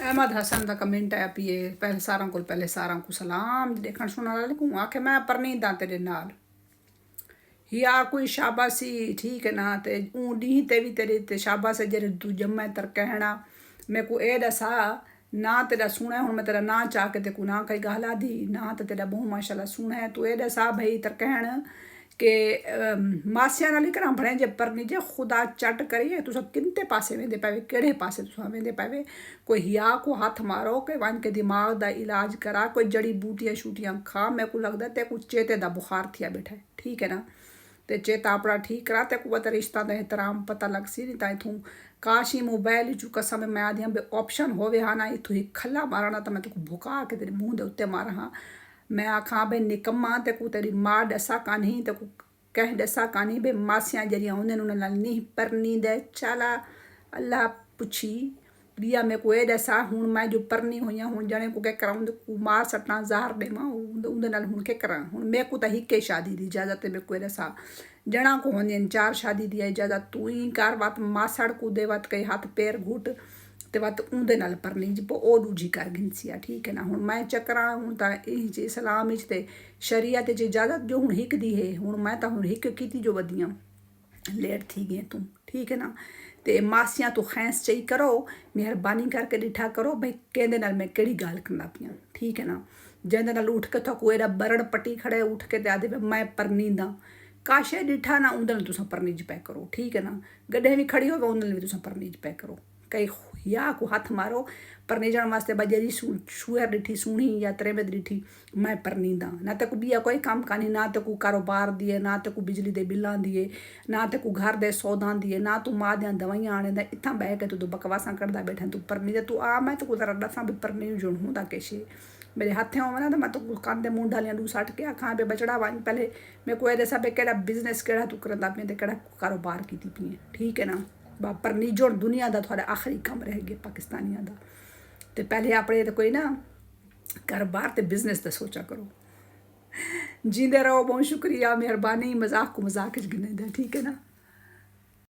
अहमद हसन का कमेंट आया पिए पहले सारा को सलाम देखण सुनण वाले को आखे मैं परनींदा तेरे नाल या कोई शाबाशी ठीक है ना ते डी ते भी तेरे ते शाबाश जेरे तू जम्मे तर कहना मैं को ए दसा ना तेरा सुने हूँ मैं तेरा ना चाह के ते को ना कई गहला दी ना तो तेरा बहु माशाल्लाह सुने तू ए दसा भाई तर कहण के मासिया नाल करा भणे जे परनी जे खुदा चट करिए तुस किनते पासे वेंदे पावे केड़े पासे तुस वेंदे पावे कोई हिया को हाथ मारो के वन के दिमाग दा इलाज करा कोई जड़ी बूटियां शूटियां खा मेरे को लगदा ते कुछ चेते दा बुखार थिया बैठा है ठीक है ना ते चेता अपना ठीक करा ते को रिश्ता दा एहतराम पता लग सी नहीं ता इथूं काश ही मोबाइल चू कसम मैं आदियां बे ऑप्शन होवे हाँ ना इथूं ही खला मारना तो मैं तेको भुका के तेरे मुंह दे उत्ते मारा हाँ मैं आखा बे निकम्मा ते को तेरी माँ दसा कानी ते को कह दसा कानी बे मासियां जरिया उन्हें नहीं परनी दे चला अल्लाह पुछी बिया मैं को दसा हूँ मैं जो परनी हुई हूँ जने को क्या करा को मार सटना जार दे माँ उनके नाल हूँ के करा हूँ मैं को तो हिके शादी दी इजाजत मैं को दसा जना को होने 4 शादी दी इजाजत तू ही कार बात मासड़ को दे बात कई हाथ पैर घुट ते बात उनके नाल परनी जी ओ दूजी कर गिनसिया ठीक है ना हूँ मैं चक्करा हूँ तो यही इस्लाम ते शरीयत च इजाजत जो हूँ हिक दी है हूँ मैं तो हूँ हिक की जो वधियां लेट थी गए तू ठीक है ना ते मासियां तू खैंस चई करो मेहरबानी करके डिठा करो भाई कहते नाल मैं केड़ी गाल करना पिया ठीक है ना जैसे नाल उठ के थको एड़ा बरड़ पट्टी खड़े उठ के ते आदे मैं परनी दा काशे डिठा ना उंदे तुस परनी च पै करो ठीक है ना गड्ढे भी खड़ी हो उंदे भी तुस परनी च पै करो कई या को हाथ मारो परनी जाने वास्ते बजेरी छुअर डिठी सुनी या त्रेबद डिठी मैं परनी दा ना तो को बिया कोई काम कानी ना तो को कारोबार दिए ना तो को बिजली दे बिल्लां दिए ना तो को घर दे सौदा दिए ना तू मां दियां दवाइयां आने दा इतना बह के तू बकवासा करदा बैठा तू परनी दे तू आ मैं तो को जरा दसा भी परनी जुण हूं किसी मेरे हाथे होवे ना तो मैं तो कान दे मुंह डालियां 2 सट के आखा बे बचड़ा वन पहले मैं कोई दसा बे केड़ा बिजनेस केड़ा तू करदा पे ते केड़ा कारोबार कीती पी ठीक है ना परनी जोड़ दुनिया का थोड़ा आखिरी काम रह गया पाकिस्तानियों का तो पहले अपने तो कोई ना कारोबार ते बिजनेस का सोचा करो जींदे रहो बहुत शुक्रिया मेहरबानी मजाक को मजाक गिने ठीक है ना।